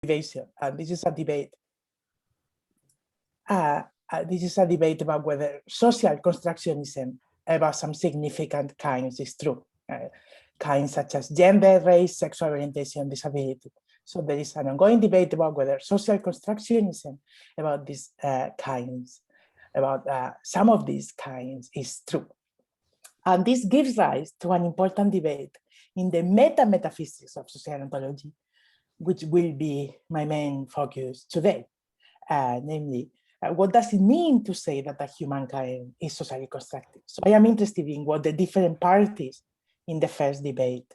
and this is a debate. This is a debate about whether social constructionism about some significant kinds is true. Kinds such as gender, race, sexual orientation, disability. So there is an ongoing debate about whether social constructionism about these kinds, about some of these kinds is true. And this gives rise to an important debate in the meta-metaphysics of social ontology, which will be my main focus today. Namely, what does it mean to say that a humankind is socially constructed? So I am interested in what the different parties in the first debate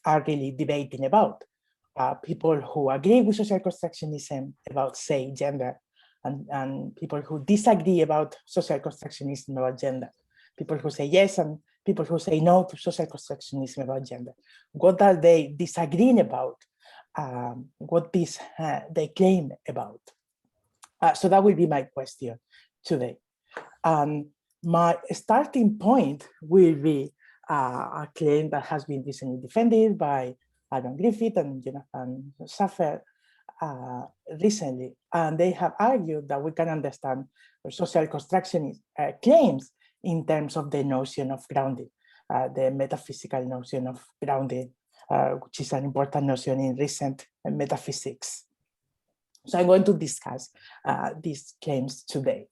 are really debating about. People who agree with social constructionism about, say, gender, and people who disagree about social constructionism about gender. People who say yes and people who say no to social constructionism about gender. What are they disagreeing about? What they claim about? So that will be my question today. My starting point will be a claim that has been recently defended by Aaron Griffith and Jonathan Saffer recently. And they have argued that we can understand social constructionist claims in terms of the notion of grounding, the metaphysical notion of grounding, which is an important notion in recent metaphysics. So I'm going to discuss these claims today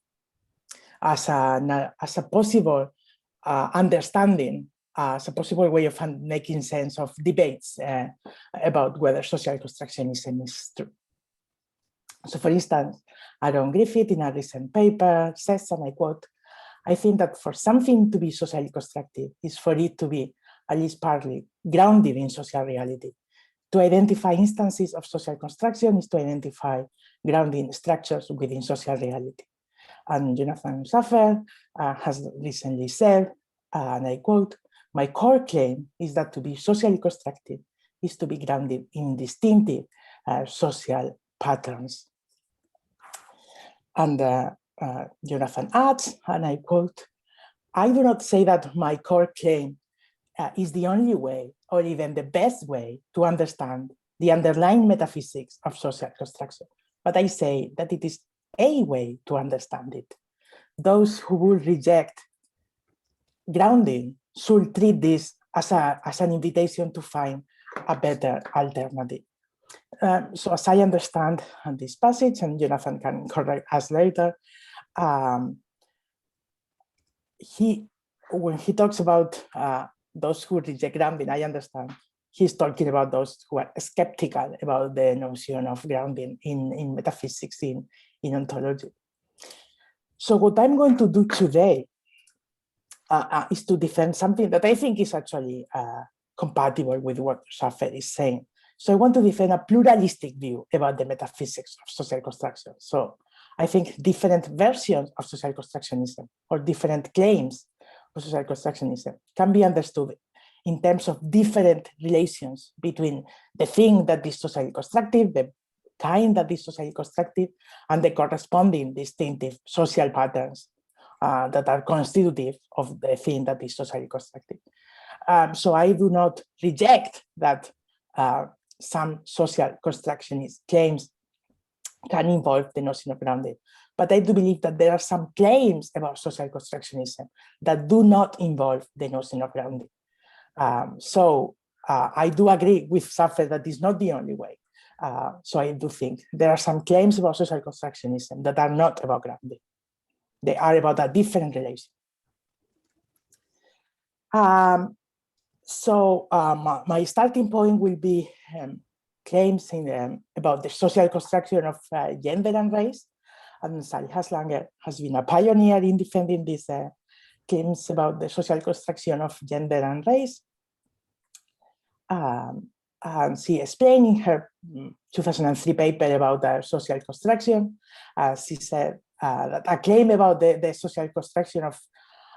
as a possible understanding, as a possible way of making sense of debates about whether social constructionism is true. So for instance, Aaron Griffith in a recent paper says, and I quote, "I think that for something to be socially constructed is for it to be at least partly grounded in social reality. To identify instances of social construction is to identify grounding structures within social reality." And Jonathan Saffer has recently said, and I quote, "My core claim is that to be socially constructed is to be grounded in distinctive social patterns." And Jonathan adds, and I quote, "I do not say that my core claim is the only way or even the best way to understand the underlying metaphysics of social construction, but I say that it is a way to understand it. Those who will reject grounding should treat this as an invitation to find a better alternative." So as I understand this passage, and Jonathan can correct us later, when he talks about those who reject grounding, I understand he's talking about those who are skeptical about the notion of grounding in metaphysics, in ontology. So what I'm going to do today is to defend something that I think is actually compatible with what Saffer is saying. So I want to defend a pluralistic view about the metaphysics of social construction. So I think different versions of social constructionism or different claims of social constructionism can be understood in terms of different relations between the thing that is socially constructive, the kind that is socially constructive, and the corresponding distinctive social patterns that are constitutive of the thing that is socially constructive. So I do not reject that some social constructionist claims can involve the notion of grounding, but I do believe that there are some claims about social constructionism that do not involve the notion of grounding. I do agree with Saffer that is not the only way. So I do think there are some claims about social constructionism that are not about grounding. They are about a different relation. My starting point will be claims about the social construction of gender and race. And Sally Haslanger has been a pioneer in defending these claims about the social construction of gender and race. And she explained in her 2003 paper about social construction, she said that a claim about the social construction of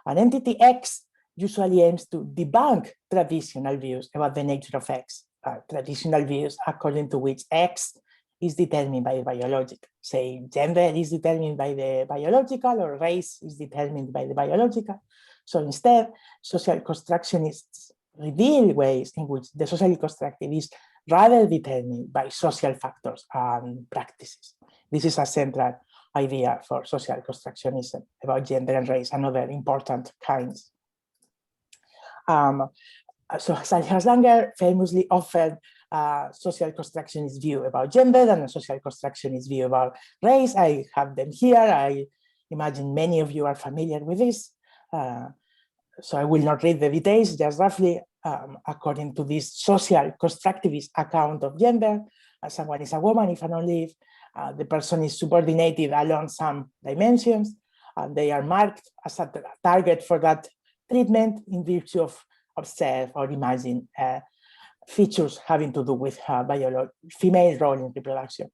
an entity X usually aims to debunk traditional views about the nature of X, traditional views according to which X is determined by the biological. Say gender is determined by the biological or race is determined by the biological. So instead, social constructionists reveal ways in which the socially constructive is rather determined by social factors and practices. This is a central idea for social constructionism about gender and race and other important kinds. So Diaz-Leon famously offered a social constructionist view about gender and a social constructionist view about race. I have them here. I imagine many of you are familiar with this. So I will not read the details, just roughly, according to this social constructivist account of gender, someone is a woman if and only if the person is subordinated along some dimensions, and they are marked as a target for that treatment in virtue of observed or imagined features having to do with female role in reproduction.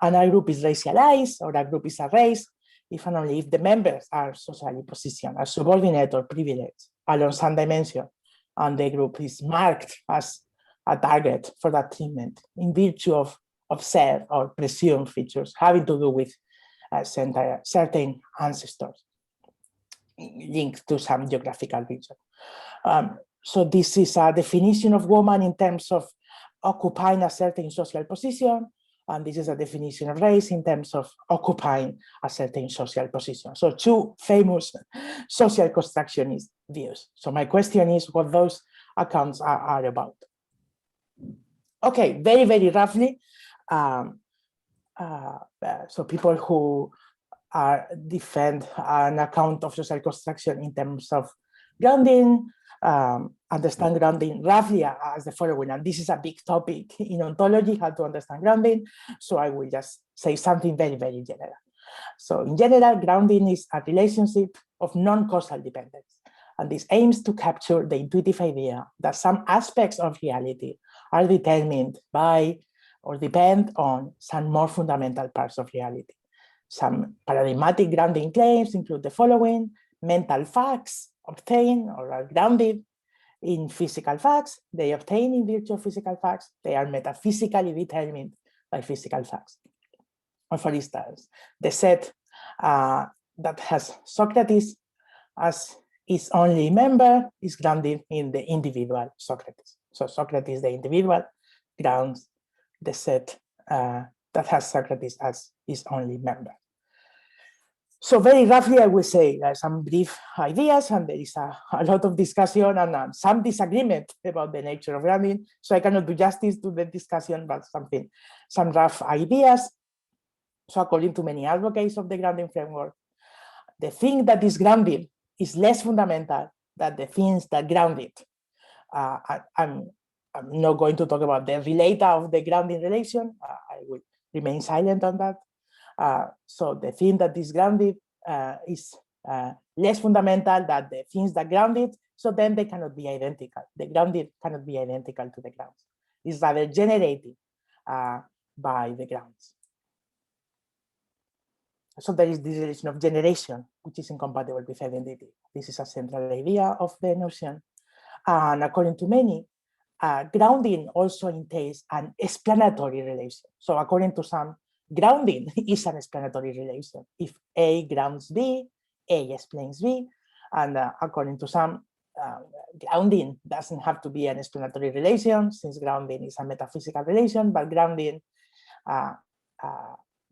And a group is racialized, or a group is a race, if and only if the members are socially positioned as subordinate or privileged along some dimension, and the group is marked as a target for that treatment in virtue of observed or presumed features having to do with certain ancestors linked to some geographical region. So this is a definition of woman in terms of occupying a certain social position, and this is a definition of race in terms of occupying a certain social position. So two famous social constructionist views. So my question is what those accounts are about. Okay, very, very roughly. So people who defend an account of social construction in terms of grounding, understand grounding roughly as the following, and this is a big topic in ontology, how to understand grounding, so I will just say something very, very general. So in general, grounding is a relationship of non-causal dependence, and this aims to capture the intuitive idea that some aspects of reality are determined by or depend on some more fundamental parts of reality. Some paradigmatic grounding claims include the following: mental facts obtain or are grounded in physical facts, they obtain in virtue of physical facts, they are metaphysically determined by physical facts. Or for instance, the set that has Socrates as its only member is grounded in the individual Socrates. So Socrates, the individual, grounds the set that has Socrates as its only member. So very roughly, I will say some brief ideas, and there is a lot of discussion and some disagreement about the nature of grounding. So I cannot do justice to the discussion, but some rough ideas. So according to many advocates of the grounding framework, the thing that is grounded is less fundamental than the things that ground it. I'm not going to talk about the relator of the grounding relation. I will remain silent on that. So the thing that is grounded is less fundamental than the things that ground it, so then they cannot be identical. The grounded cannot be identical to the grounds. It's rather generated by the grounds. So there is this relation of generation, which is incompatible with identity. This is a central idea of the notion. And according to many, grounding also entails an explanatory relation. So according to some, grounding is an explanatory relation. If A grounds B, A explains B, and according to some, grounding doesn't have to be an explanatory relation, since grounding is a metaphysical relation, but grounding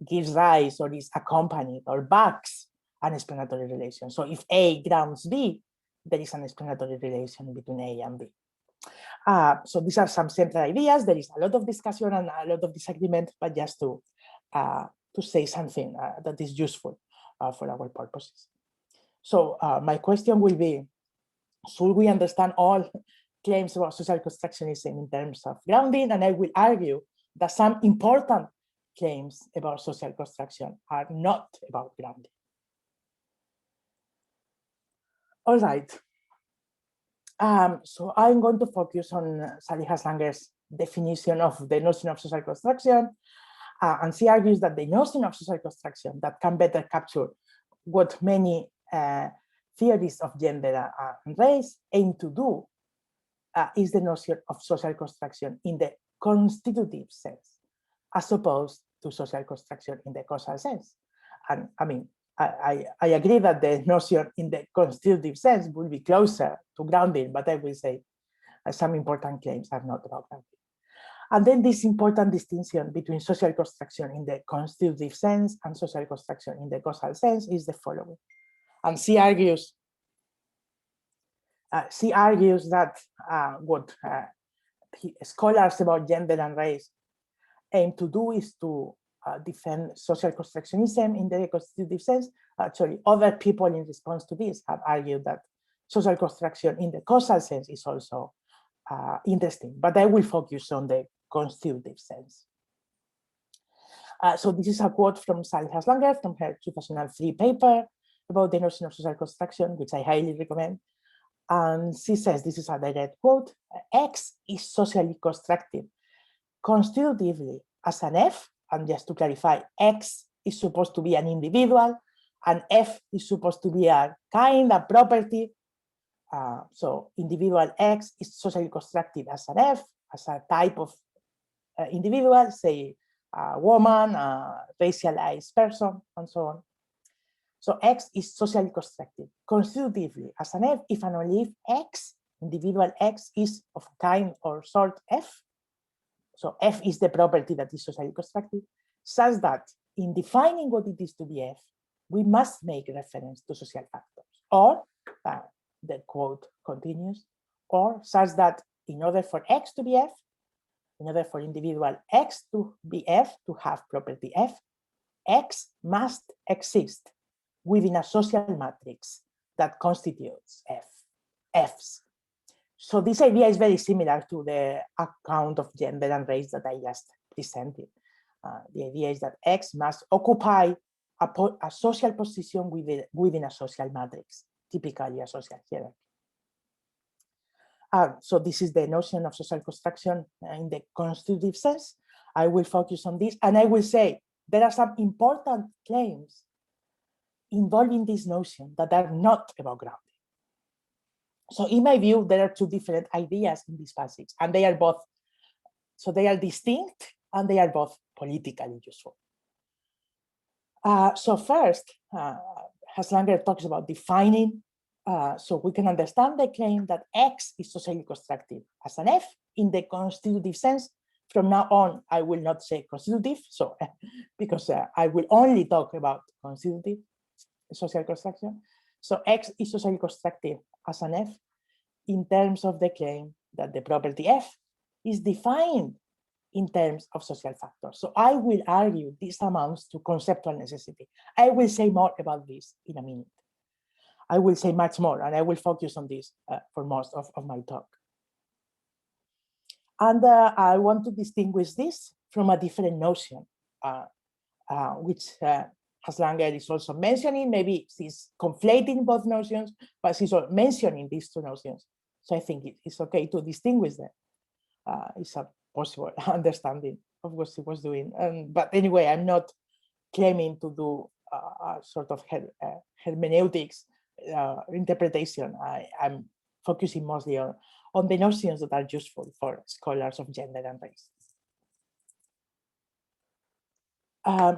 gives rise or is accompanied or backs an explanatory relation. So if A grounds B, there is an explanatory relation between A and B. So these are some central ideas. There is a lot of discussion and a lot of disagreement, but just to say something that is useful for our purposes. So my question will be, should we understand all claims about social constructionism in terms of grounding? And I will argue that some important claims about social construction are not about grounding. All right. So I'm going to focus on Diaz-Leon's definition of the notion of social construction, and she argues that the notion of social construction that can better capture what many theories of gender and race aim to do is the notion of social construction in the constitutive sense, as opposed to social construction in the causal sense. And I mean, I agree that the notion in the constitutive sense will be closer to grounding, but I will say some important claims are not about grounding. And then this important distinction between social construction in the constitutive sense and social construction in the causal sense is the following. And she argues that what scholars about gender and race aim to do is to defend social constructionism in the constitutive sense. Actually, other people in response to this have argued that social construction in the causal sense is also interesting, but I will focus on the constitutive sense. So this is a quote from Sally Haslanger from her 2003 paper about the notion of social construction, which I highly recommend. And she says, this is a direct quote, X is socially constructed constitutively as an F, and just to clarify, X is supposed to be an individual, and F is supposed to be a kind, a property. So individual X is socially constructed as an F, as a type of individual, say a woman, a racialized person, and so on. So X is socially constructed constitutively as an F if and only if X, individual X, is of kind or sort F. So F is the property that is socially constructed, such that in defining what it is to be F, we must make reference to social factors. Or, the quote continues, or such that in order for X to be F, in order for individual X to be F, to have property F, X must exist within a social matrix that constitutes Fs. So this idea is very similar to the account of gender and race that I just presented. The idea is that X must occupy a social position within a social matrix, typically a social hierarchy. So this is the notion of social construction in the constitutive sense. I will focus on this, and I will say there are some important claims involving this notion that are not about grounding. So in my view, there are two different ideas in this passage, and they are both, so they are distinct and they are both politically useful. So first, Haslanger talks about defining, so we can understand the claim that X is socially constructed as an F in the constitutive sense. From now on, I will not say constitutive, so because I will only talk about constitutive social construction. So X is socially constructed as an F in terms of the claim that the property F is defined in terms of social factors. So I will argue this amounts to conceptual necessity. I will say more about this in a minute. I will say much more, and I will focus on this for most of my talk. And I want to distinguish this from a different notion, which Haslanger is also mentioning. Maybe she's conflating both notions, but she's mentioning these two notions. So I think it's okay to distinguish them. It's a possible understanding of what she was doing. But anyway, I'm not claiming to do a sort of hermeneutics interpretation. I'm focusing mostly on the notions that are useful for scholars of gender and race.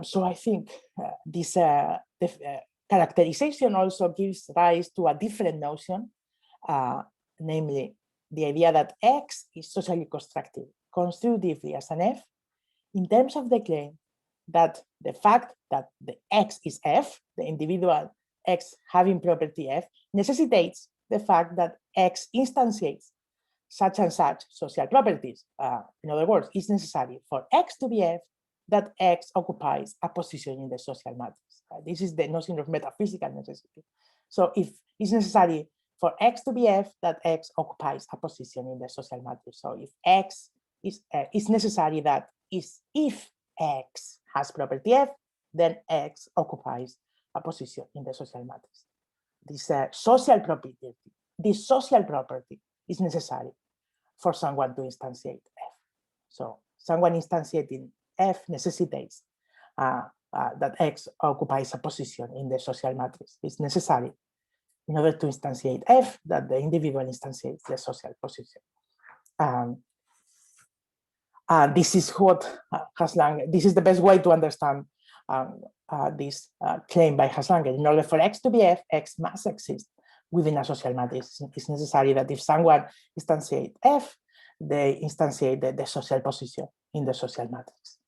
So I think this characterization also gives rise to a different notion, namely the idea that X is socially constructed constitutively as an F in terms of the claim that the fact that the X is F, the individual X having property F, necessitates the fact that X instantiates such and such social properties. In other words, it's necessary for X to be F that X occupies a position in the social matrix. This is the notion of metaphysical necessity. So if it's necessary for X to be F, that X occupies a position in the social matrix. So if X is, it's necessary that if X has property F, then X occupies a position in the social matrix. This social property is necessary for someone to instantiate F. So someone instantiating F necessitates that X occupies a position in the social matrix. It's necessary in order to instantiate F that the individual instantiates the social position. This is what Haslanger, this is the best way to understand this claim by Haslanger. In order for X to be F, X must exist within a social matrix. It's necessary that if someone instantiates F, they instantiate the social position in the social matrix.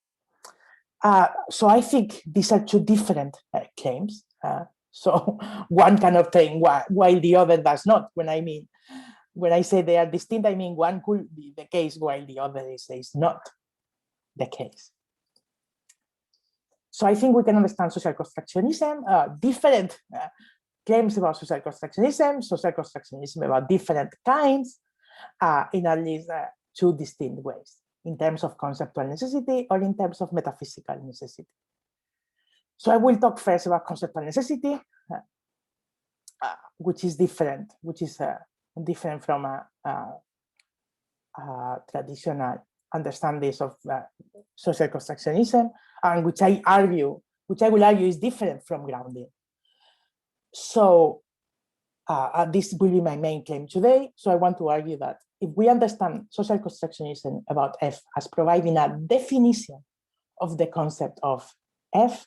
So I think these are two different claims. So one can obtain while the other does not. When I say they are distinct, I mean one could be the case while the other is not the case. So I think we can understand social constructionism, different claims about social constructionism about different kinds, in at least two distinct ways, in terms of conceptual necessity or in terms of metaphysical necessity. So I will talk first about conceptual necessity, which is different, different from traditional understandings of social constructionism, and which I will argue is different from grounding. So this will be my main claim today. So I want to argue that if we understand social constructionism about F as providing a definition of the concept of F,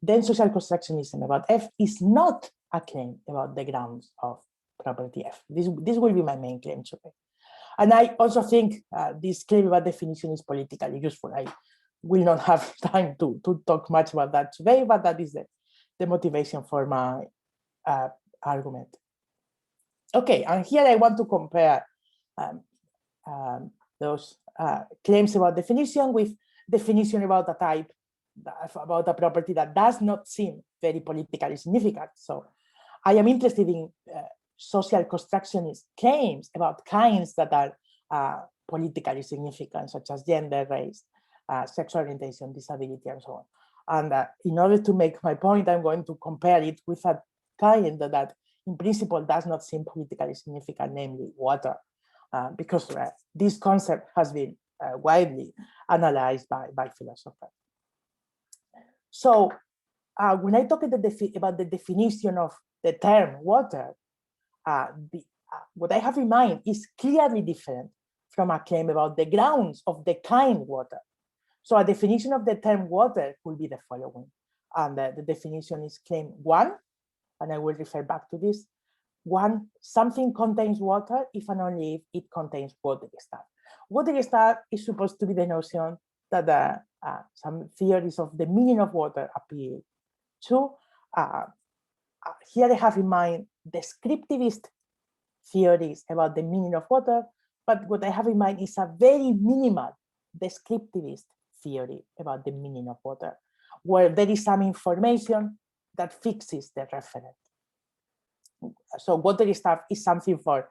then social constructionism about F is not a claim about the grounds of property F. This will be my main claim today. And I also think this claim about definition is politically useful. I will not have time to talk much about that today, but that is the motivation for my argument. Okay, and here I want to compare those claims about definition with definition about a type, about a property that does not seem very politically significant. So I am interested in social constructionist claims about kinds that are politically significant, such as gender, race, sexual orientation, disability, and so on. And in order to make my point, I'm going to compare it with a kind that in principle does not seem politically significant, namely water, because this concept has been widely analyzed by philosophers. So when I talk about the definition of the term water, what I have in mind is clearly different from a claim about the grounds of the kind water. So a definition of the term water could be the following. And the definition is claim 1, and I will refer back to this. 1, something contains water if and only if it contains water stuff. Water stuff is supposed to be the notion that some theories of the meaning of water appeal to. Here I have in mind descriptivist theories about the meaning of water, but what I have in mind is a very minimal descriptivist theory about the meaning of water, where there is some information that fixes the referent. So water stuff is something for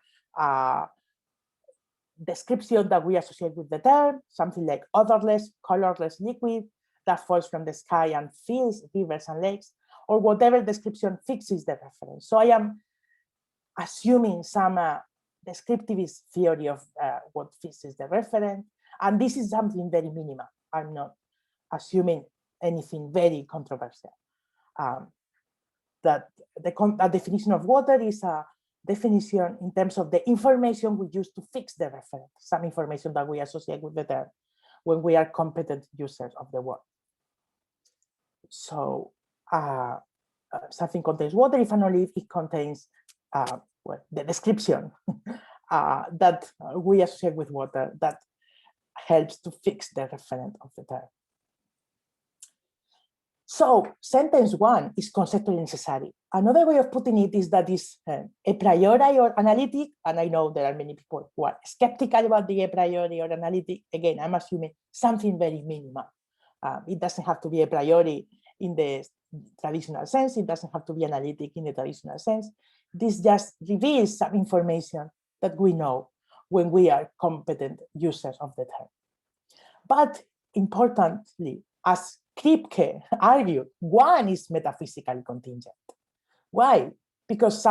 description that we associate with the term, something like odorless, colorless liquid that falls from the sky and fills rivers and lakes, or whatever description fixes the reference. So I am assuming some descriptivist theory of what fixes the referent, and this is something very minimal. I'm not assuming anything very controversial. That the definition of water is a definition in terms of the information we use to fix the referent, some information that we associate with the term when we are competent users of the word. So something contains water if and only if it contains the description that we associate with water that helps to fix the referent of the term. So sentence 1 is conceptually necessary. Another way of putting it is that it's a priori or analytic, and I know there are many people who are skeptical about the a priori or analytic. Again, I'm assuming something very minimal. It doesn't have to be a priori in the traditional sense. It doesn't have to be analytic in the traditional sense. This just reveals some information that we know when we are competent users of the term. But importantly, as Kripke argued, 1 is metaphysically contingent. Why? Because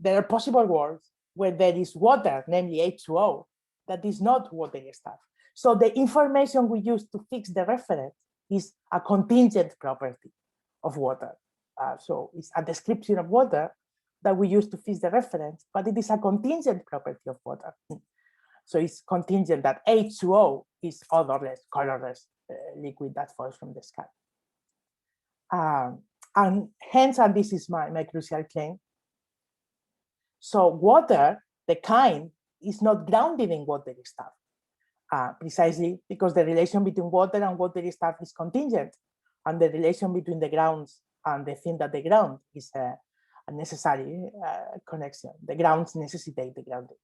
there are possible worlds where there is water, namely H2O, that is not water stuff. So the information we use to fix the reference is a contingent property of water. So it's a description of water that we use to fix the reference, but it is a contingent property of water. So it's contingent that H2O is odorless, colorless liquid that falls from the sky. And hence, and this is my crucial claim, so water, the kind, is not grounded in water stuff. precisely because the relation between water and watery stuff is contingent, and the relation between the grounds and the thing that they ground is a necessary connection. The grounds necessitate the grounding.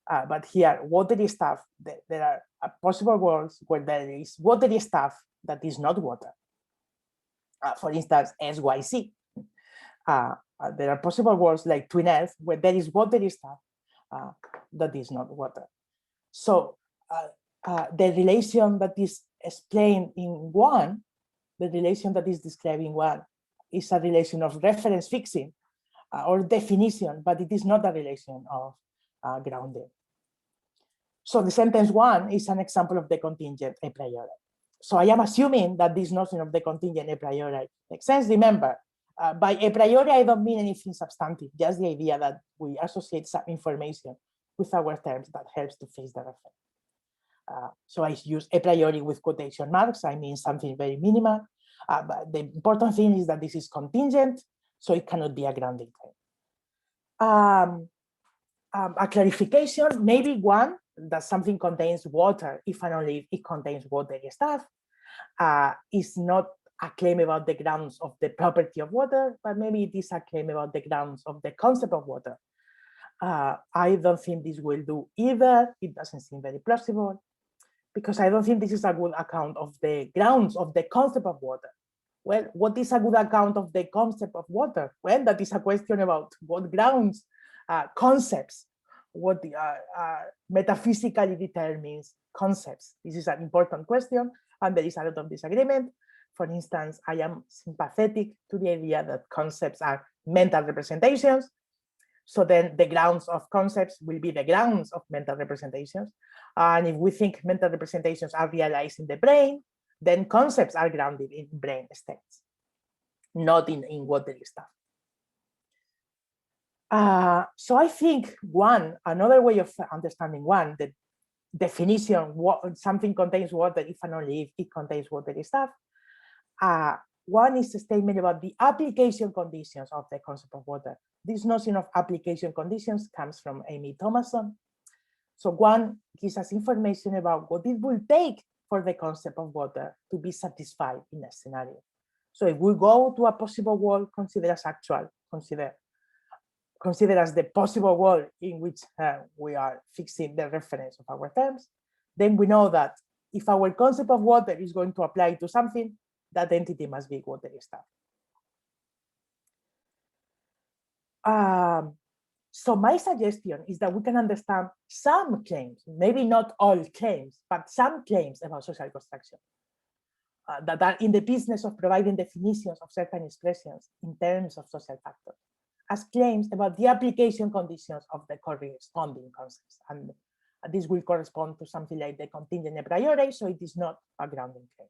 But here, watery stuff, there are possible worlds where there is watery stuff that is not water. For instance, SYC. There are possible worlds like Twin Earth where there is watery stuff that is not water. So the relation that is explained in one, the relation that is described in one, is a relation of reference fixing or definition, but it is not a relation of grounding. So the sentence one is an example of the contingent a priori. So I am assuming that this notion of the contingent a priori makes sense. Remember, by a priori, I don't mean anything substantive, just the idea that we associate some information with our terms that helps to fix the reference. So I use a priori with quotation marks. I mean something very minimal. But the important thing is that this is contingent, so it cannot be a grounding claim. A clarification, maybe one, that something contains water if and only if it contains watery stuff, is not a claim about the grounds of the property of water, but maybe it is a claim about the grounds of the concept of water. I don't think this will do either. It doesn't seem very plausible, because I don't think this is a good account of the grounds of the concept of water. Well, what is a good account of the concept of water? Well, that is a question about what grounds, concepts, what the, metaphysically determines concepts. This is an important question, and there is a lot of disagreement. For instance, I am sympathetic to the idea that concepts are mental representations. So then the grounds of concepts will be the grounds of mental representations. And if we think mental representations are realized in the brain, then concepts are grounded in brain states, not in watery stuff. So I think another way of understanding one, the definition, something contains water if and only if it contains watery stuff. One is a statement about the application conditions of the concept of water. This notion of application conditions comes from Amy Thomason. So one gives us information about what it will take for the concept of water to be satisfied in a scenario. So if we go to a possible world, consider as actual, consider as the possible world in which we are fixing the reference of our terms, then we know that if our concept of water is going to apply to something, that entity must be watery stuff. So my suggestion is that we can understand some claims, maybe not all claims, but some claims about social construction that are in the business of providing definitions of certain expressions in terms of social factors, as claims about the application conditions of the corresponding concepts. And this will correspond to something like the contingent a priori, so it is not a grounding claim.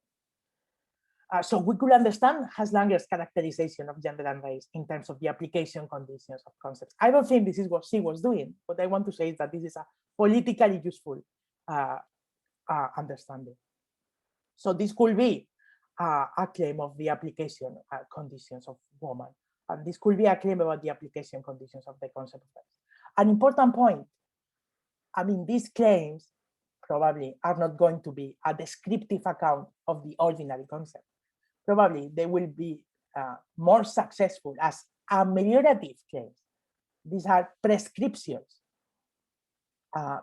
So we could understand Haslanger's characterization of gender and race in terms of the application conditions of concepts. I don't think this is what she was doing. What I want to say is that this is a politically useful understanding. So this could be a claim of the application conditions of woman. And this could be a claim about the application conditions of the concept of race. An important point, I mean, these claims probably are not going to be a descriptive account of the ordinary concept. Probably they will be more successful as ameliorative claims. These are prescriptions,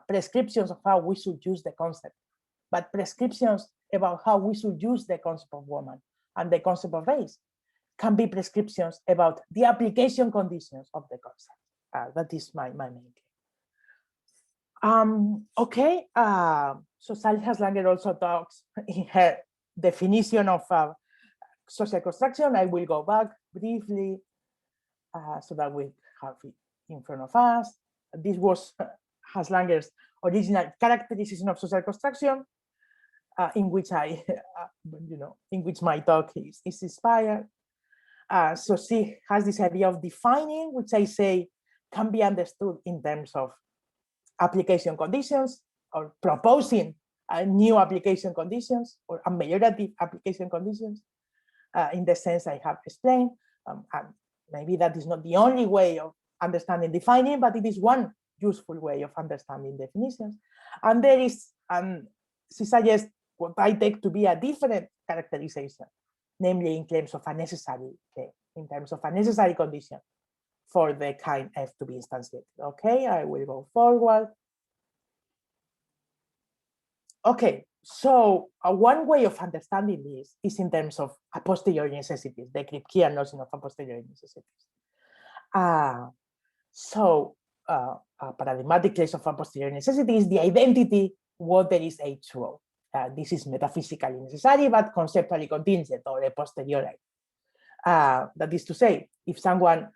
prescriptions of how we should use the concept, but prescriptions about how we should use the concept of woman and the concept of race can be prescriptions about the application conditions of the concept. That is my main claim. Okay, so Sally Haslanger also talks in her definition of social construction. I will go back briefly so that we have it in front of us. This was Haslanger's original characterization of social construction, in which in which my talk is inspired. So she has this idea of defining, which I say can be understood in terms of application conditions, or proposing new application conditions or ameliorative application conditions in the sense I have explained. And maybe that is not the only way of understanding defining, but it is one useful way of understanding definitions. And there is she suggests what I take to be a different characterization, namely in terms of a necessary claim, in terms of a necessary condition for the kind F to be instantiated. Okay, I will go forward. Okay, so one way of understanding this is in terms of a posteriori necessities, the Kripkean notion of a posteriori necessities. A paradigmatic case of a posteriori necessity is the identity water is H2O. This is metaphysically necessary, but conceptually contingent or a posteriori. That is to say, if someone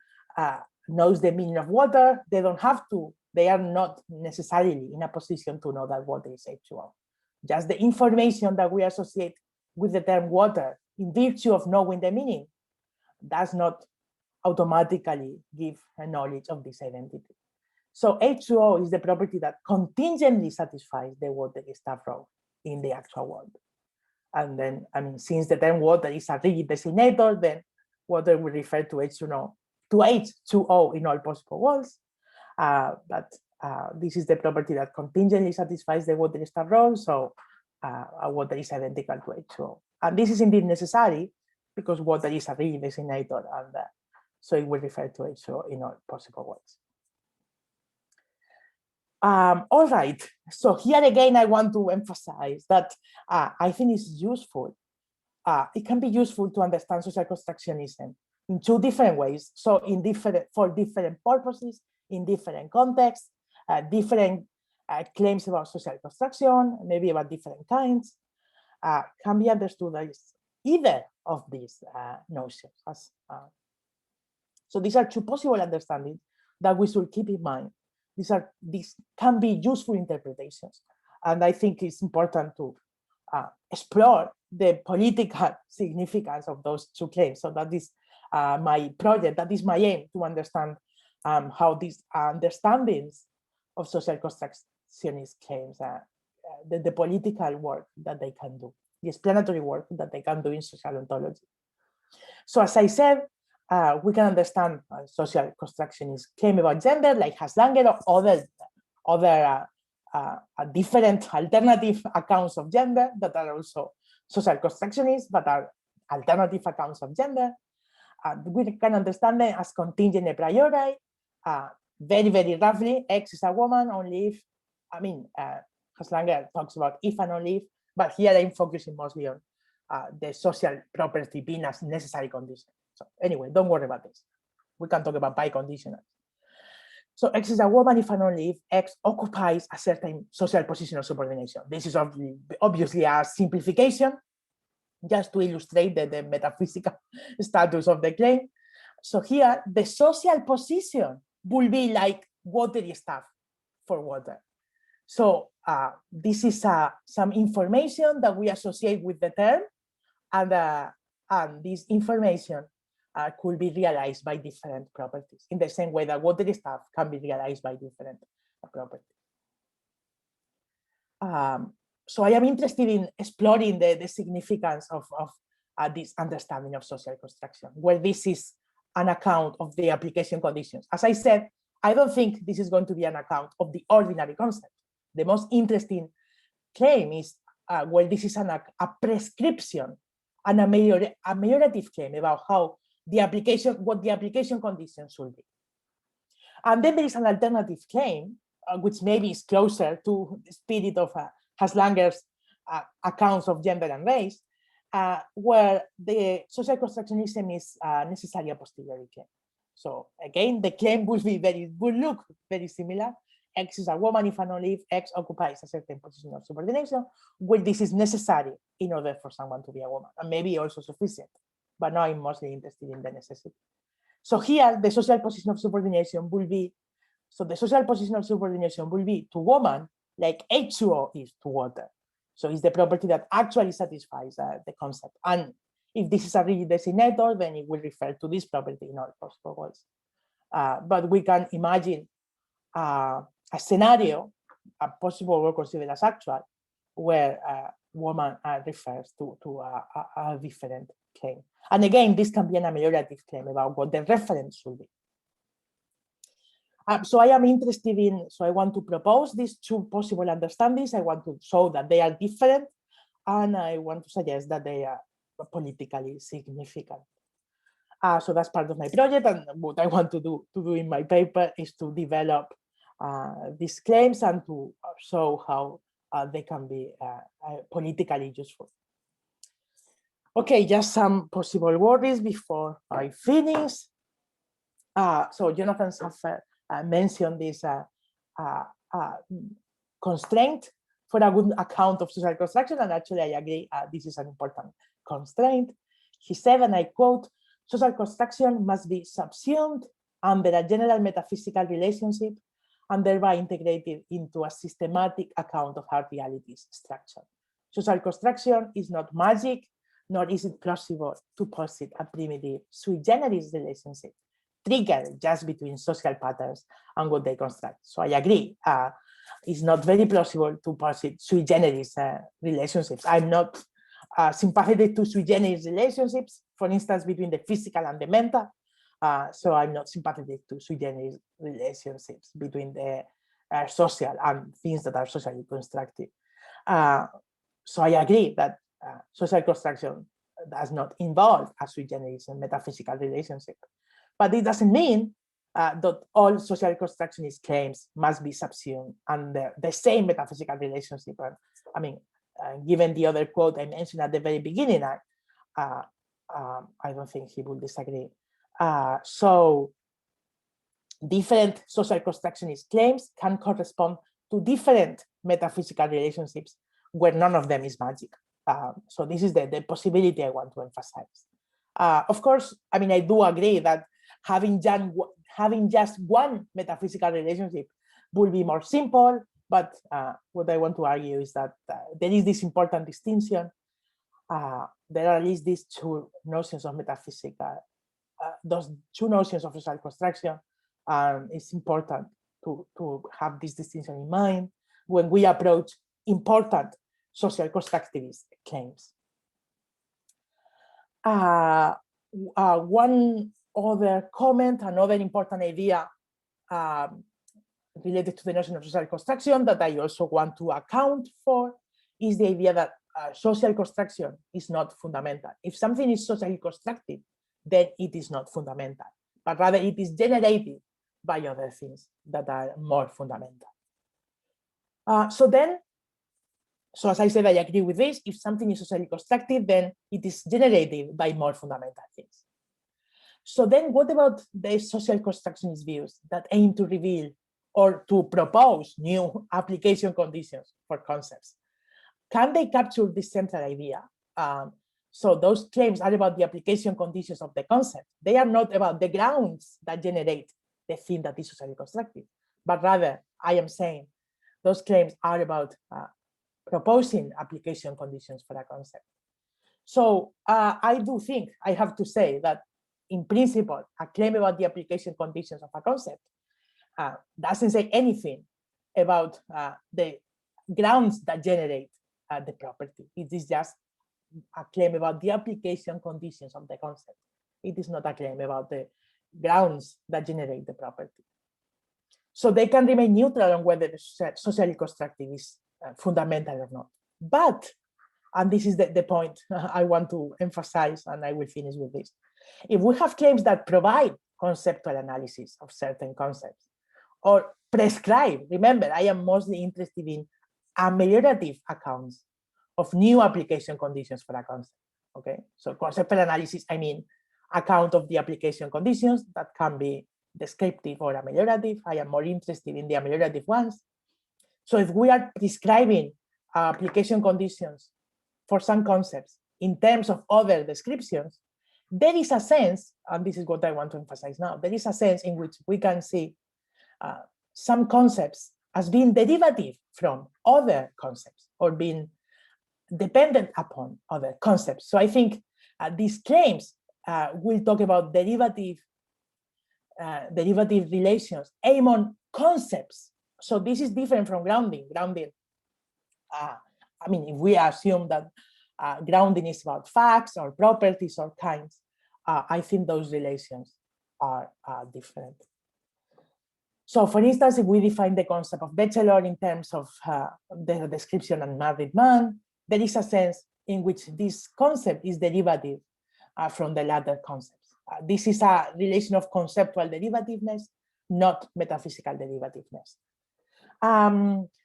knows the meaning of water, they are not necessarily in a position to know that water is H2O. Just the information that we associate with the term water in virtue of knowing the meaning does not automatically give a knowledge of this identity. So H2O is the property that contingently satisfies the water stuff role in the actual world. And then, I mean, since the term water is a rigid designator, then water will refer to H2O in all possible worlds. But this is the property that contingently satisfies the water stuff role. So water is identical to H2O. And this is indeed necessary because water is a rigid designator, and so it will refer to H2O in all possible worlds. All right, so here again, I want to emphasize that I think it's useful. It can be useful to understand social constructionism in two different ways. So for different purposes, in different contexts, different claims about social construction, maybe about different kinds, can be understood as either of these notions. So these are two possible understandings that we should keep in mind. These can be useful interpretations. And I think it's important to explore the political significance of those two claims. So that is my project, that is my aim, to understand how these understandings of social constructionist claims, the political work that they can do, the explanatory work that they can do in social ontology. So as I said, we can understand social constructionist claim about gender, like Haslanger or other different alternative accounts of gender that are also social constructionists, but are alternative accounts of gender. We can understand them as contingent a priori. Very, very roughly, X is a woman only if, Haslanger talks about if and only if, but here I'm focusing mostly on the social property being as necessary condition. So anyway, don't worry about this. We can talk about biconditional. So X is a woman if and only if X occupies a certain social position of subordination. This is obviously a simplification, just to illustrate the metaphysical status of the claim. So here, the social position will be like watery stuff for water. So this is some information that we associate with the term, and this information could be realized by different properties, in the same way that watery stuff can be realized by different properties. So I am interested in exploring the significance of this understanding of social construction, where this is an account of the application conditions. As I said, I don't think this is going to be an account of the ordinary concept. The most interesting claim is where this is a prescription and a ameliorative claim about how what the application conditions should be. And then there is an alternative claim, which maybe is closer to the spirit of Haslanger's accounts of gender and race, where the social constructionism is necessarily a posteriori claim. So again, the claim would look very similar. X is a woman if and only if X occupies a certain position of subordination, where this is necessary in order for someone to be a woman, and maybe also sufficient. But now I'm mostly interested in the necessity. So here, the social position of subordination will be, to woman like H2O is to water. So it's the property that actually satisfies the concept. And if this is a rigid designator, then it will refer to this property in all possible worlds. But we can imagine a scenario, a possible world considered as actual, where woman refers to a different claim. And again, this can be an ameliorative claim about what the reference should be. So I am interested in, so I want to propose these two possible understandings. I want to show that they are different, and I want to suggest that they are politically significant. So that's part of my project, and what I want to do in my paper is to develop these claims and to show how they can be politically useful. Okay, just some possible worries before I finish. So Jonathan Saffer mentioned this constraint for a good account of social construction, and actually I agree, this is an important constraint. He said, and I quote, social construction must be subsumed under a general metaphysical relationship and thereby integrated into a systematic account of how reality's structure. Social construction is not magic, nor is it plausible to posit a primitive sui generis relationship triggered just between social patterns and what they construct. So I agree, it's not very plausible to posit sui generis relationships. I'm not sympathetic to sui generis relationships, for instance, between the physical and the mental. So I'm not sympathetic to sui generis relationships between the social and things that are socially constructed. So I agree that social construction does not involve a sui generis and metaphysical relationship. But it doesn't mean that all social constructionist claims must be subsumed under the same metaphysical relationship. And I mean, given the other quote I mentioned at the very beginning, I don't think he will disagree. So different social constructionist claims can correspond to different metaphysical relationships where none of them is magic. So this is the possibility I want to emphasize. Of course, I mean, I do agree that having just one metaphysical relationship will be more simple, but what I want to argue is that there is this important distinction. There are at least these two notions of metaphysical, those two notions of social construction. It's important to have this distinction in mind when we approach important social constructivist claims. One other comment, another important idea related to the notion of social construction that I also want to account for is the idea that social construction is not fundamental. If something is socially constructed, then it is not fundamental, but rather it is generated by other things that are more fundamental. So as I said, I agree with this. If something is socially constructed, then it is generated by more fundamental things. So then what about the social constructionist views that aim to reveal or to propose new application conditions for concepts? Can they capture this central idea? So those claims are about the application conditions of the concept. They are not about the grounds that generate the thing that is socially constructed, but rather, I am saying those claims are about proposing application conditions for a concept. So I do think, I have to say that in principle, a claim about the application conditions of a concept doesn't say anything about the grounds that generate the property. It is just a claim about the application conditions of the concept. It is not a claim about the grounds that generate the property. So they can remain neutral on whether the socially constructive is fundamental or not. But, and this is the point I want to emphasize, and I will finish with this. If we have claims that provide conceptual analysis of certain concepts or prescribe, remember, I am mostly interested in ameliorative accounts of new application conditions for a concept. Okay, so conceptual analysis, I mean, account of the application conditions that can be descriptive or ameliorative. I am more interested in the ameliorative ones. So if we are prescribing application conditions for some concepts in terms of other descriptions, there is a sense, and this is what I want to emphasize now, there is a sense in which we can see some concepts as being derivative from other concepts or being dependent upon other concepts. So I think these claims will talk about derivative relations, aim on concepts. So this is different from grounding. Grounding, I mean, if we assume that grounding is about facts or properties or kinds, I think those relations are different. So for instance, if we define the concept of bachelor in terms of the description of married man, there is a sense in which this concept is derivative from the latter concepts. This is a relation of conceptual derivativeness, not metaphysical derivativeness.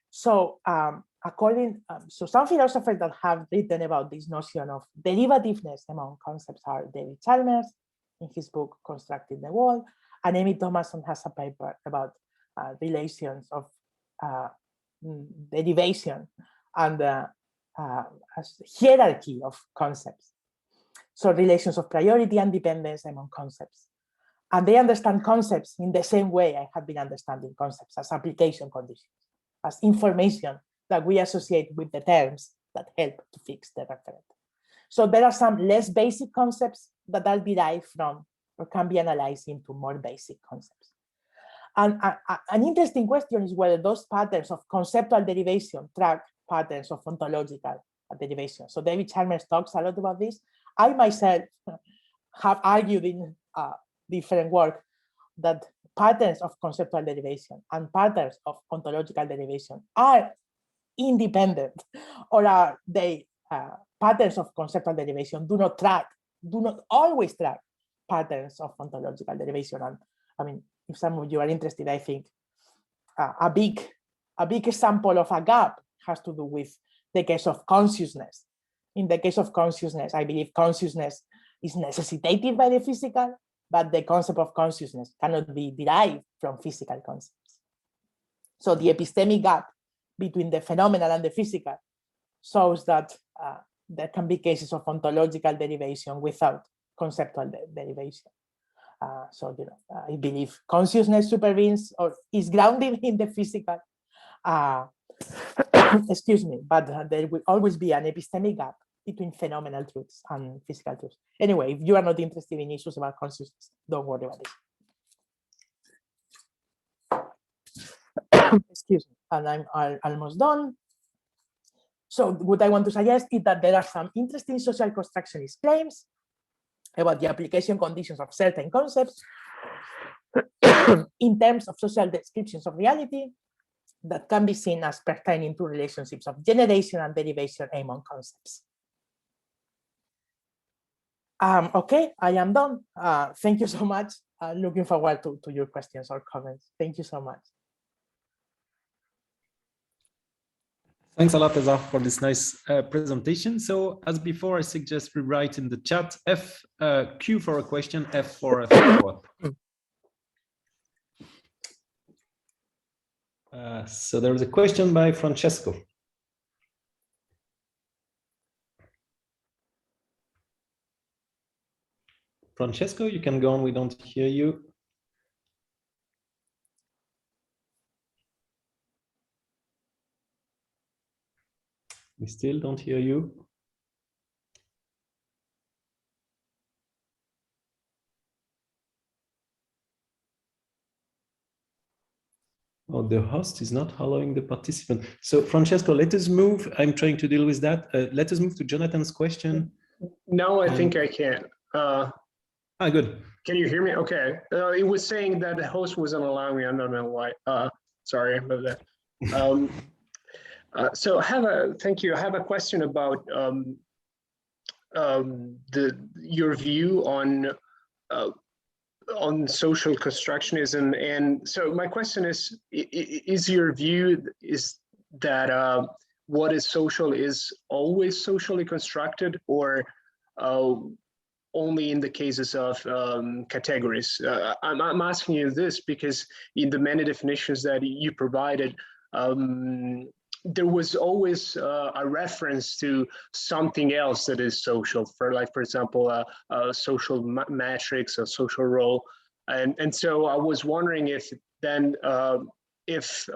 So some philosophers that have written about this notion of derivativeness among concepts are David Chalmers in his book Constructing the World, and Amy Thomason has a paper about relations of derivation and hierarchy of concepts. So relations of priority and dependence among concepts. And they understand concepts in the same way I have been understanding concepts, as application conditions, as information that we associate with the terms that help to fix the referent. So there are some less basic concepts that are derived from or can be analyzed into more basic concepts. And an interesting question is whether those patterns of conceptual derivation track patterns of ontological derivation. So David Chalmers talks a lot about this. I myself have argued in different work that patterns of conceptual derivation and patterns of ontological derivation are independent, or are they patterns of conceptual derivation do not always track patterns of ontological derivation. And I mean, if some of you are interested, I think a big example of a gap has to do with the case of consciousness. In the case of consciousness, I believe consciousness is necessitated by the physical, but the concept of consciousness cannot be derived from physical concepts. So the epistemic gap between the phenomenal and the physical shows that there can be cases of ontological derivation without conceptual derivation. So, you know, I believe consciousness supervenes or is grounded in the physical. Excuse me, but there will always be an epistemic gap between phenomenal truths and physical truths. Anyway, if you are not interested in issues about consciousness, don't worry about it. Excuse me, and I'm almost done. So what I want to suggest is that there are some interesting social constructionist claims about the application conditions of certain concepts in terms of social descriptions of reality that can be seen as pertaining to relationships of generation and derivation among concepts. Okay, I am done. Thank you so much. Looking forward to your questions or comments. Thank you so much. Thanks a lot, Azar, for this nice presentation. So as before, I suggest we write in the chat Q for a question, F for a follow-up. So there is a question by Francesco. Francesco, you can go on. We don't hear you. We still don't hear you. Oh, the host is not allowing the participant. So Francesco, let us move. I'm trying to deal with that. Let us move to Jonathan's question. No, I think I can. Good. Can you hear me? Okay. It was saying that the host wasn't allowing me. I don't know why. Sorry about that. So thank you. I have a question about your view on social constructionism. And so my question is your view is that what is social is always socially constructed, or only in the cases of categories? I'm asking you this because in the many definitions that you provided, there was always a reference to something else that is social, for example, a social matrix, a social role. And so I was wondering if then, if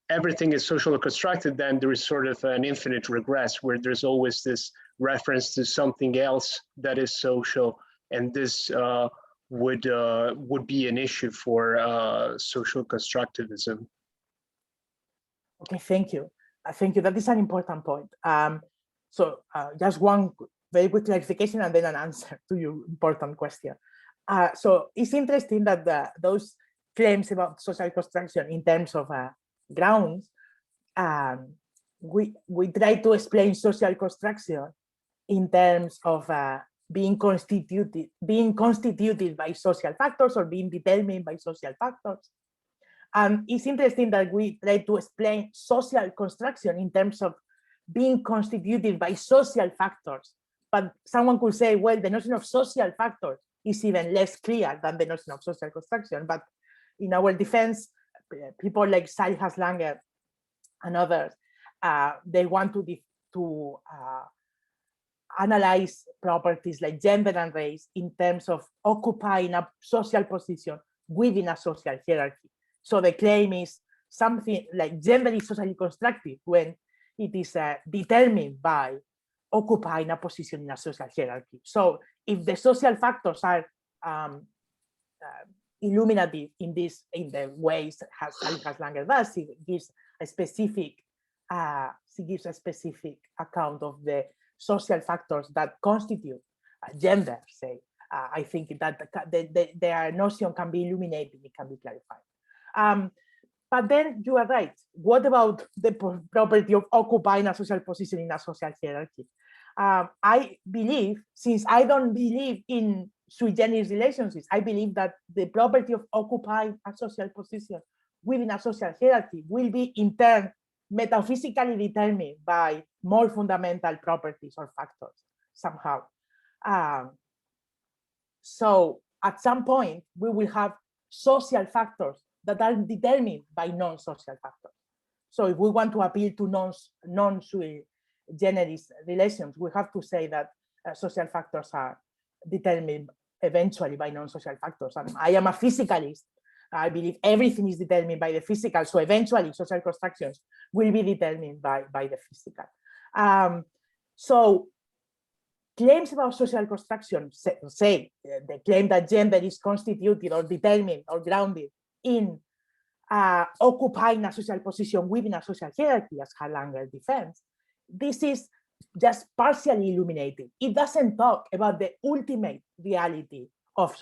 everything is socially constructed, then there is sort of an infinite regress where there's always this reference to something else that is social, and this would be an issue for social constructivism. Okay, thank you. Thank you. That is an important point. So just one very quick clarification and then an answer to your important question. So it's interesting that those claims about social construction in terms of grounds, we try to explain social construction in terms of being constituted by social factors or being determined by social factors. And it's interesting that we try to explain social construction in terms of being constituted by social factors. But someone could say, well, the notion of social factors is even less clear than the notion of social construction. But in our defense, people like Salihas Langer and others, they want to analyze properties like gender and race in terms of occupying a social position within a social hierarchy. So the claim is something like gender is socially constructed when it is determined by occupying a position in a social hierarchy. So if the social factors are illuminative in the ways Salihas Langer does, it gives a specific account of the social factors that constitute gender, say. I think that their notion can be illuminated, it can be clarified. But then you are right. What about the property of occupying a social position in a social hierarchy? I believe, since I don't believe in sui generis relationships, I believe that the property of occupying a social position within a social hierarchy will be in turn metaphysically determined by more fundamental properties or factors somehow. So at some point, we will have social factors that are determined by non-social factors. So if we want to appeal to non-sui generis relations, we have to say that social factors are determined eventually by non-social factors. And I am a physicalist. I believe everything is determined by the physical. So eventually social constructions will be determined by the physical. So claims about social construction say the claim that gender is constituted or determined or grounded in occupying a social position within a social hierarchy, as Langer defends. This is just partially illuminated. It doesn't talk about the ultimate reality of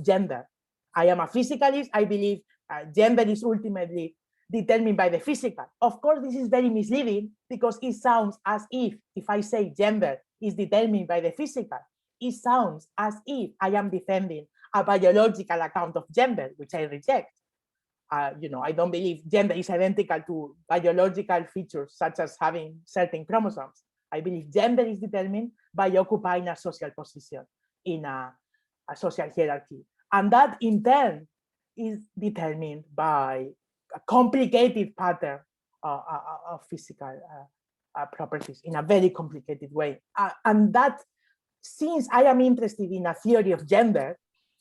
gender. I am a physicalist. I believe gender is ultimately determined by the physical. Of course, this is very misleading because it sounds as if I say gender is determined by the physical, it sounds as if I am defending a biological account of gender, which I reject. I don't believe gender is identical to biological features such as having certain chromosomes. I believe gender is determined by occupying a social position in a social hierarchy. And that in turn is determined by a complicated pattern of physical properties in a very complicated way. And that, since I am interested in a theory of gender,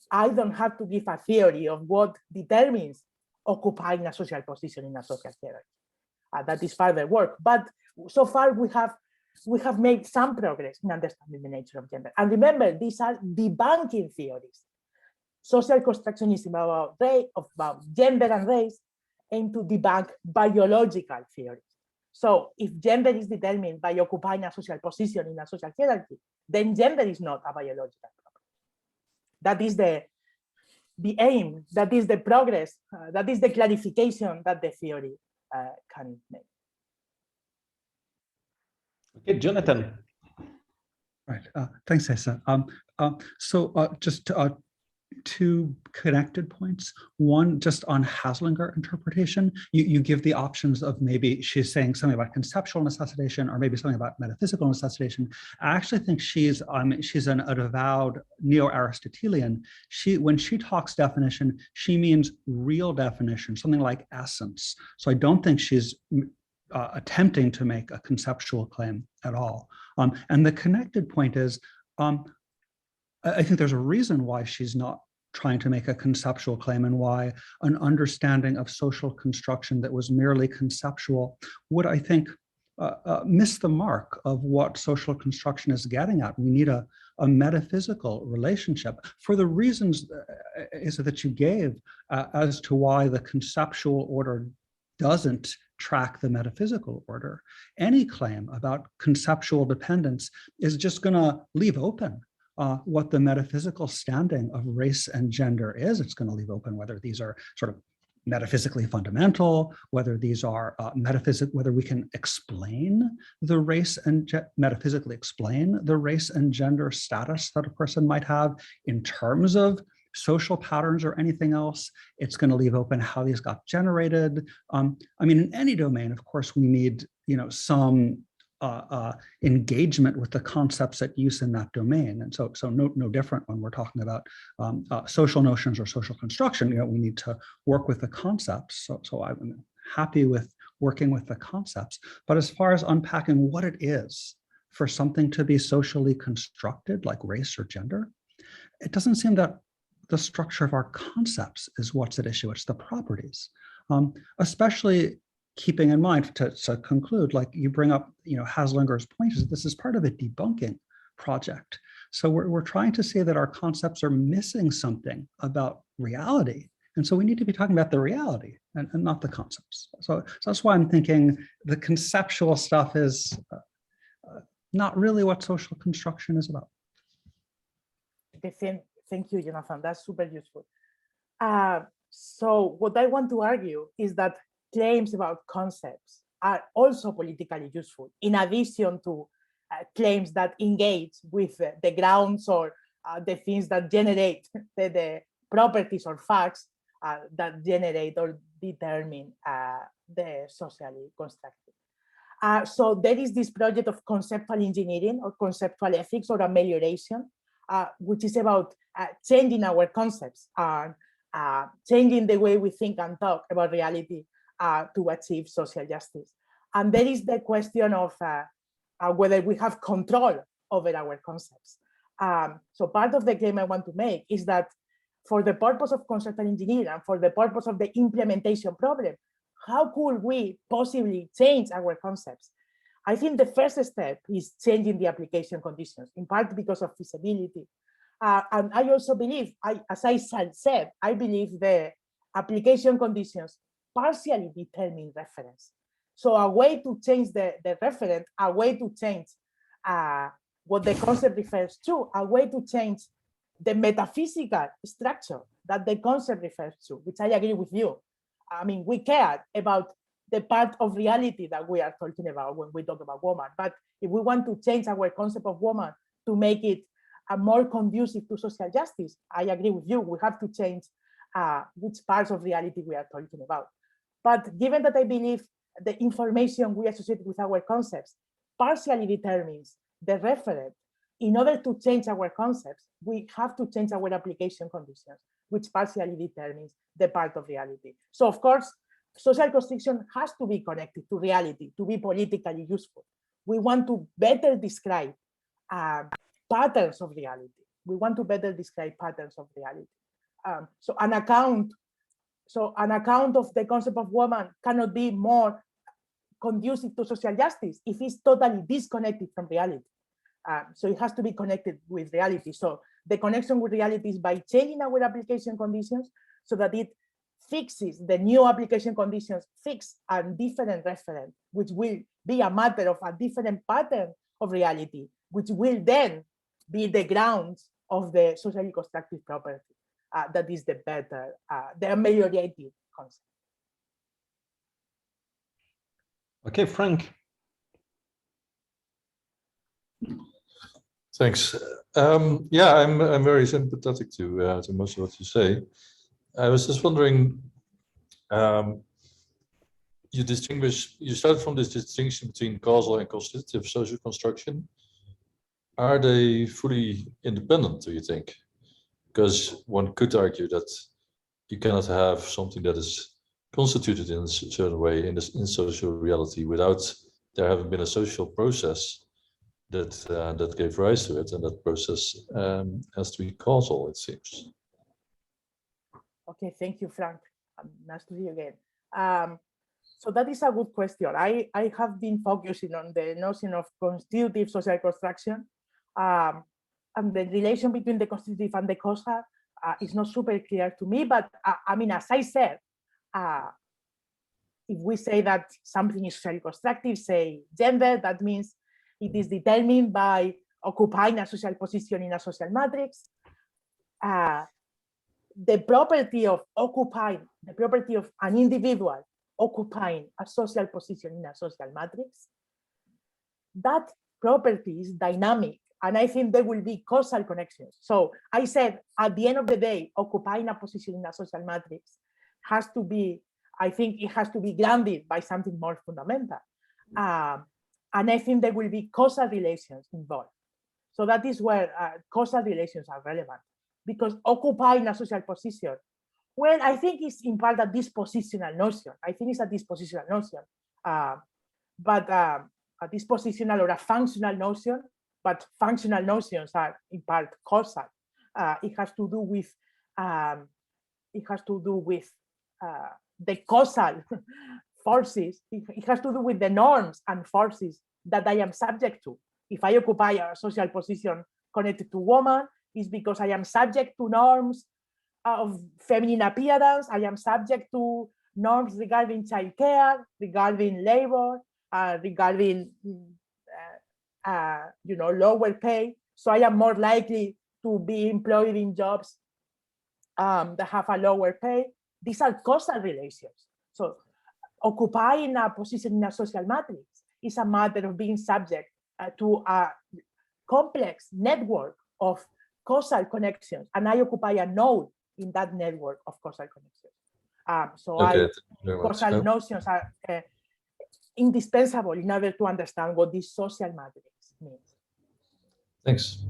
I don't have to give a theory of what determines occupying a social position in a social hierarchy. That is further work. But so far we have made some progress in understanding the nature of gender. And remember, these are debunking theories. Social constructionism about gender and race aim to debunk biological theories. So if gender is determined by occupying a social position in a social hierarchy, then gender is not a biological property. That is the aim, that is the progress, that is the clarification that the theory can make. Okay, Jonathan. Right. Thanks, Esa. Just two connected points. One, just on Haslinger interpretation, you give the options of maybe she's saying something about conceptual necessitation or maybe something about metaphysical necessitation. I actually think she's an avowed neo-Aristotelian. When she talks definition, she means real definition, something like essence. So I don't think she's attempting to make a conceptual claim at all. And the connected point is, I think there's a reason why she's not trying to make a conceptual claim and why an understanding of social construction that was merely conceptual would, I think, miss the mark of what social construction is getting at. We need a metaphysical relationship for the reasons that you gave as to why the conceptual order doesn't track the metaphysical order. Any claim about conceptual dependence is just going to leave open what the metaphysical standing of race and gender is. It's going to leave open whether these are sort of metaphysically fundamental, whether these are whether we can explain the race and metaphysically explain the race and gender status that a person might have in terms of social patterns or anything else. It's going to leave open how these got generated. I mean, in any domain, of course, we need, some engagement with the concepts at use in that domain. And so no different when we're talking about social notions or social construction. We need to work with the concepts. So I'm happy with working with the concepts. But as far as unpacking what it is for something to be socially constructed, like race or gender, it doesn't seem that the structure of our concepts is what's at issue. It's the properties, especially keeping in mind, to conclude, like you bring up, Haslinger's point is this is part of a debunking project. So we're trying to say that our concepts are missing something about reality. And so we need to be talking about the reality and not the concepts. So that's why I'm thinking the conceptual stuff is not really what social construction is about. Thank you, Jonathan. That's super useful. So what I want to argue is that claims about concepts are also politically useful, in addition to claims that engage with the grounds or the things that generate the properties or facts that generate or determine the socially constructed. So there is this project of conceptual engineering or conceptual ethics or amelioration, which is about changing our concepts and changing the way we think and talk about reality to achieve social justice. And there is the question of whether we have control over our concepts. So part of the claim I want to make is that for the purpose of conceptual engineering and for the purpose of the implementation problem, how could we possibly change our concepts? I think the first step is changing the application conditions, in part because of feasibility. And I also believe, as I said, I believe the application conditions partially determine reference. So a way to change the referent, a way to change what the concept refers to, a way to change the metaphysical structure that the concept refers to, which I agree with you. I mean, we care about the part of reality that we are talking about when we talk about woman. But if we want to change our concept of woman to make it more conducive to social justice, I agree with you. We have to change which parts of reality we are talking about. But given that I believe the information we associate with our concepts partially determines the referent, in order to change our concepts, we have to change our application conditions, which partially determines the part of reality. So of course, social construction has to be connected to reality to be politically useful. We want to better describe patterns of reality. We want to better describe patterns of reality. So an account of the concept of woman cannot be more conducive to social justice if it's totally disconnected from reality. So it has to be connected with reality. So the connection with reality is by changing our application conditions so that it fixes the new application conditions, fix a different referent, which will be a matter of a different pattern of reality, which will then be the grounds of the socially constructive property. That is the better, the ameliorated concept. Okay, Frank. Thanks. Yeah, I'm very sympathetic to most of what you say. I was just wondering, you started from this distinction between causal and constitutive social construction. Are they fully independent, do you think? Because one could argue that you cannot have something that is constituted in a certain way in social reality without there having been a social process that gave rise to it, and that process has to be causal, it seems. Okay, thank you, Frank. Nice to see you again. So that is a good question. I have been focusing on the notion of constitutive social construction, and the relation between the constitutive and the causal is not super clear to me. But I mean, as I said, if we say that something is socially constructive, say gender, that means it is determined by occupying a social position in a social matrix. The property of occupying, the property of an individual occupying a social position in a social matrix, that property is dynamic, and I think there will be causal connections. So I said, at the end of the day, occupying a position in a social matrix has to be, I think it has to be grounded by something more fundamental. And I think there will be causal relations involved. So that is where causal relations are relevant, because occupying a social position, well, I think it's in part a dispositional notion. I think it's a dispositional notion, but a dispositional or a functional notion, but functional notions are in part causal. It has to do with the causal forces. It has to do with the norms and forces that I am subject to. If I occupy a social position connected to woman, it's because I am subject to norms of feminine appearance. I am subject to norms regarding childcare, regarding labor, regarding lower pay. So I am more likely to be employed in jobs that have a lower pay. These are causal relations. So occupying a position in a social matrix is a matter of being subject to a complex network of causal connections, and I occupy a node in that network of causal connections. Causal notions are indispensable in order to understand what this social matrix means. Thanks.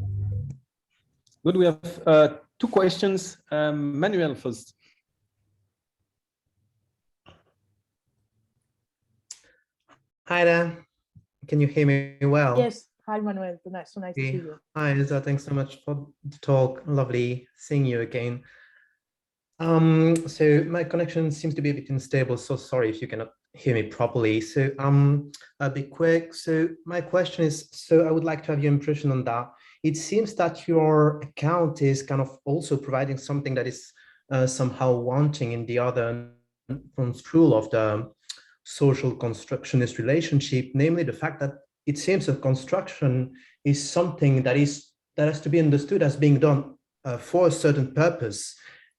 Good. We have 2 questions. Manuel first. Hi there. Can you hear me well? Yes. Hi, Manuel. So nice to see you. Hi, Isa. Thanks so much for the talk. Lovely seeing you again. So my connection seems to be a bit unstable, so sorry if you cannot hear me properly. So I'll be quick. So my question is, so I would like to have your impression on that. It seems that your account is kind of also providing something that is somehow wanting in the other rule of the social constructionist relationship, namely the fact that it seems that construction is something that has to be understood as being done for a certain purpose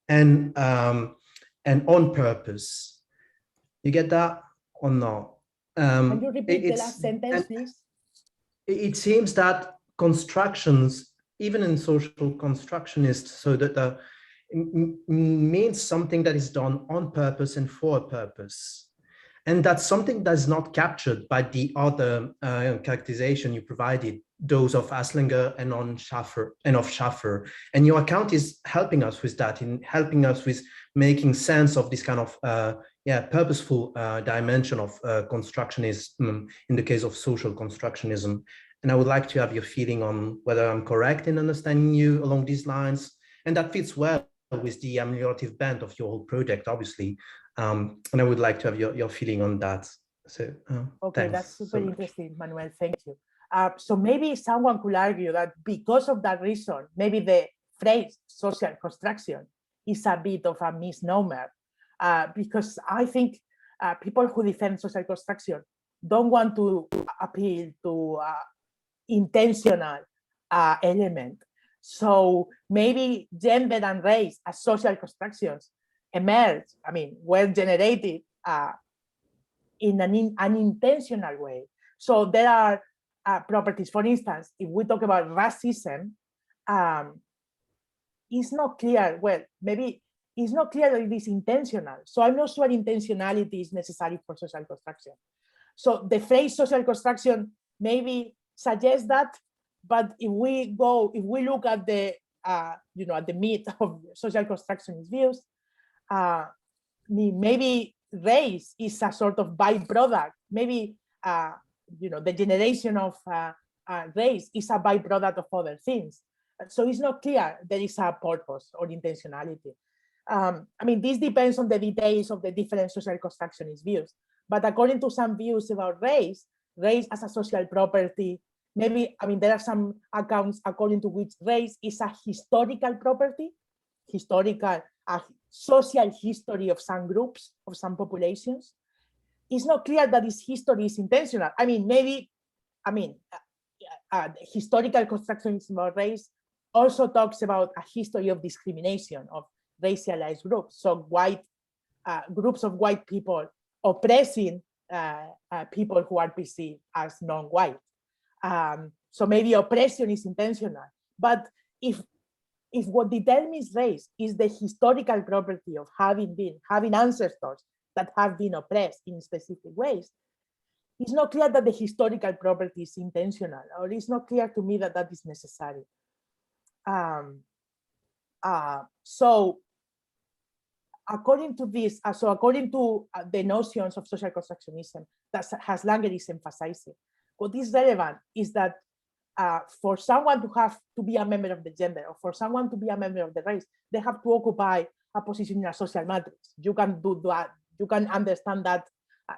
and on purpose. You get that or not? Can you repeat the last sentence, please? It seems that constructions, even in social constructionists, so that means something that is done on purpose and for a purpose. And that's something that's not captured by the other characterization you provided, those of Aslinger and of Schaffer. And your account is helping us with that, in helping us with making sense of this kind of purposeful dimension of constructionism in the case of social constructionism. And I would like to have your feeling on whether I'm correct in understanding you along these lines. And that fits well with the ameliorative bent of your whole project, obviously. And I would like to have your feeling on that. So, okay, that's super interesting, Manuel. Thank you. So maybe someone could argue that because of that reason, maybe the phrase social construction is a bit of a misnomer, because I think people who defend social construction don't want to appeal to intentional element. So maybe gender and race as social constructions emerged, were generated in an unintentional way. So there are properties, for instance, if we talk about racism, it's not clear, well, maybe it's not clear that it is intentional. So I'm not sure intentionality is necessary for social construction. So the phrase social construction maybe suggests that, but if we look at the, at the meat of social constructionist views, maybe race is a sort of byproduct. Maybe the generation of race is a byproduct of other things. So it's not clear there is a purpose or intentionality. This depends on the details of the different social constructionist views. But according to some views about race as a social property, maybe, there are some accounts according to which race is a historical property, a social history of some groups, of some populations. It's not clear that this history is intentional. historical constructionism of race also talks about a history of discrimination of racialized groups. So groups of white people oppressing people who are perceived as non-white. So maybe oppression is intentional, but if what determines race is the historical property of having ancestors that have been oppressed in specific ways, it's not clear that the historical property is intentional, or it's not clear to me that that is necessary. So according to this, according to the notions of social constructionism that has Langer is emphasizing, what is relevant is that for someone to be a member of the gender, or for someone to be a member of the race, they have to occupy a position in a social matrix. You can do that. You can understand that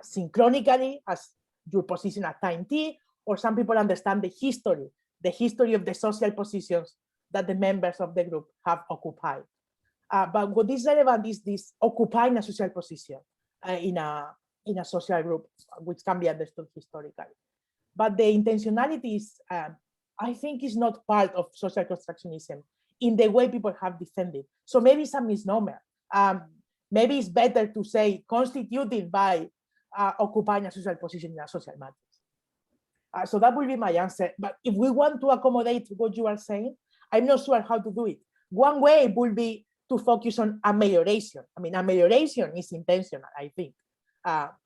synchronically as your position at time t, or some people understand the history of the social positions that the members of the group have occupied. But what is relevant is this occupying a social position in a social group, which can be understood historically. But the intentionality is, I think, is not part of social constructionism in the way people have defended. So maybe it's a misnomer. Maybe it's better to say constituted by occupying a social position in a social matrix. So that will be my answer. But if we want to accommodate what you are saying, I'm not sure how to do it. One way would be to focus on amelioration. I mean, amelioration is intentional, I think.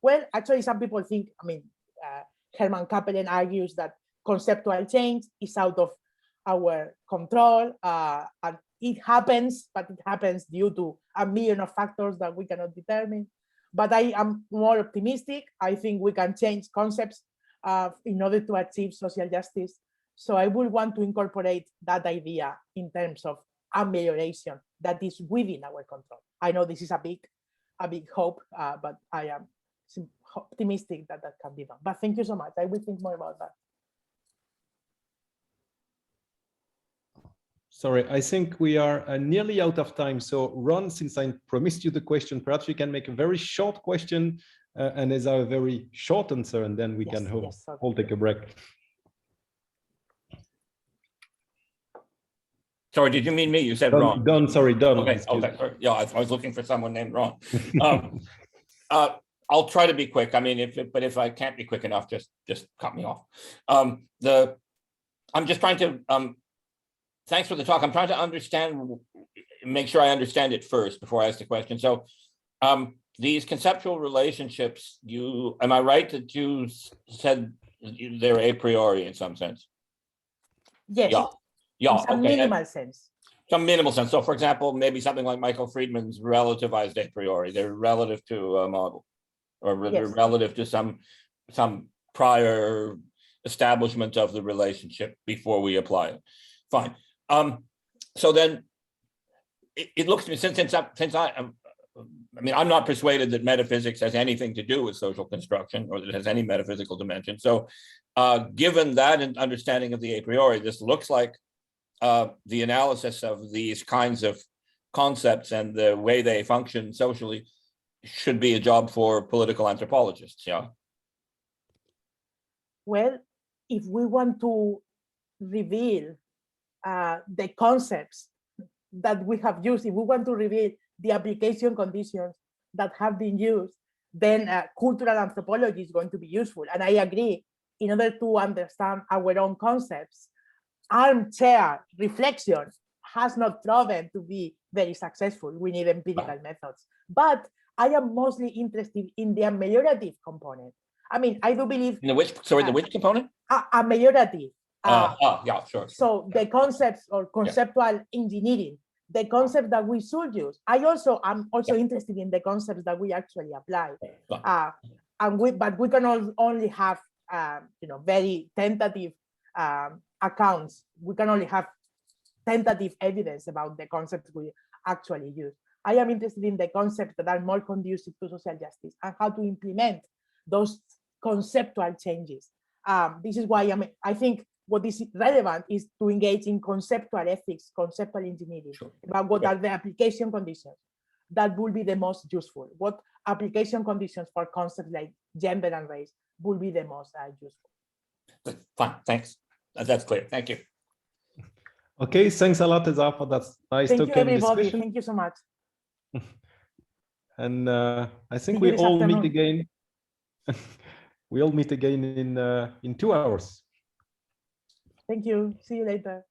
Well, actually, some people think, Herman Kapelen argues that conceptual change is out of our control, and it happens, but it happens due to a million of factors that we cannot determine. But I am more optimistic. I think we can change concepts in order to achieve social justice. So I would want to incorporate that idea in terms of amelioration that is within our control. I know this is a big hope, but I am optimistic that that can be done. But thank you so much. I will think more about that. Sorry, I think we are nearly out of time. So Ron, since I promised you the question, perhaps we can make a very short question and as a very short answer, and then we can all take a break. Sorry, did you mean me? You said Don, Ron. Don, sorry, Don. Okay, okay. Sorry. Yeah, I was looking for someone named Ron. I'll try to be quick. I mean, if I can't be quick enough, just cut me off. I'm just trying to. Thanks for the talk. I'm trying to understand, make sure I understand it first before I ask the question. So, these conceptual relationships, am I right that you said they're a priori in some sense? Yes. Yeah. In some minimal sense. Some minimal sense. So, for example, maybe something like Michael Friedman's relativized a priori. They're relative to a model, or they're relative to some prior establishment of the relationship before we apply it. Fine. So then, it looks to me since I'm not persuaded that metaphysics has anything to do with social construction, or that it has any metaphysical dimension. So, given that understanding of the a priori, this looks like the analysis of these kinds of concepts and the way they function socially should be a job for political anthropologists, yeah? Well, if we want to reveal the concepts that we have used, if we want to reveal the application conditions that have been used, then cultural anthropology is going to be useful. And I agree, in order to understand our own concepts, armchair reflection has not proven to be very successful. We need empirical methods. But I am mostly interested in the ameliorative component. I mean, I do believe— In the which, sorry, the which component? Ameliorative. Yeah, sure. So the concepts or conceptual engineering, the concept that we should use. I'm also interested in the concepts that we actually apply. But we can only have very tentative accounts. We can only have tentative evidence about the concepts we actually use. I am interested in the concepts that are more conducive to social justice and how to implement those conceptual changes. This is why I think what is relevant is to engage in conceptual ethics, conceptual engineering, about what are the application conditions that will be the most useful. What application conditions for concepts like gender and race will be the most useful. Fine, thanks. That's clear. Thank you. Okay, thanks a lot, Ezra, for that nice Thank you, token everybody. discussion. Thank you so much. And I think See we you this all meet afternoon. again. We all meet again in 2 hours. Thank you. See you later.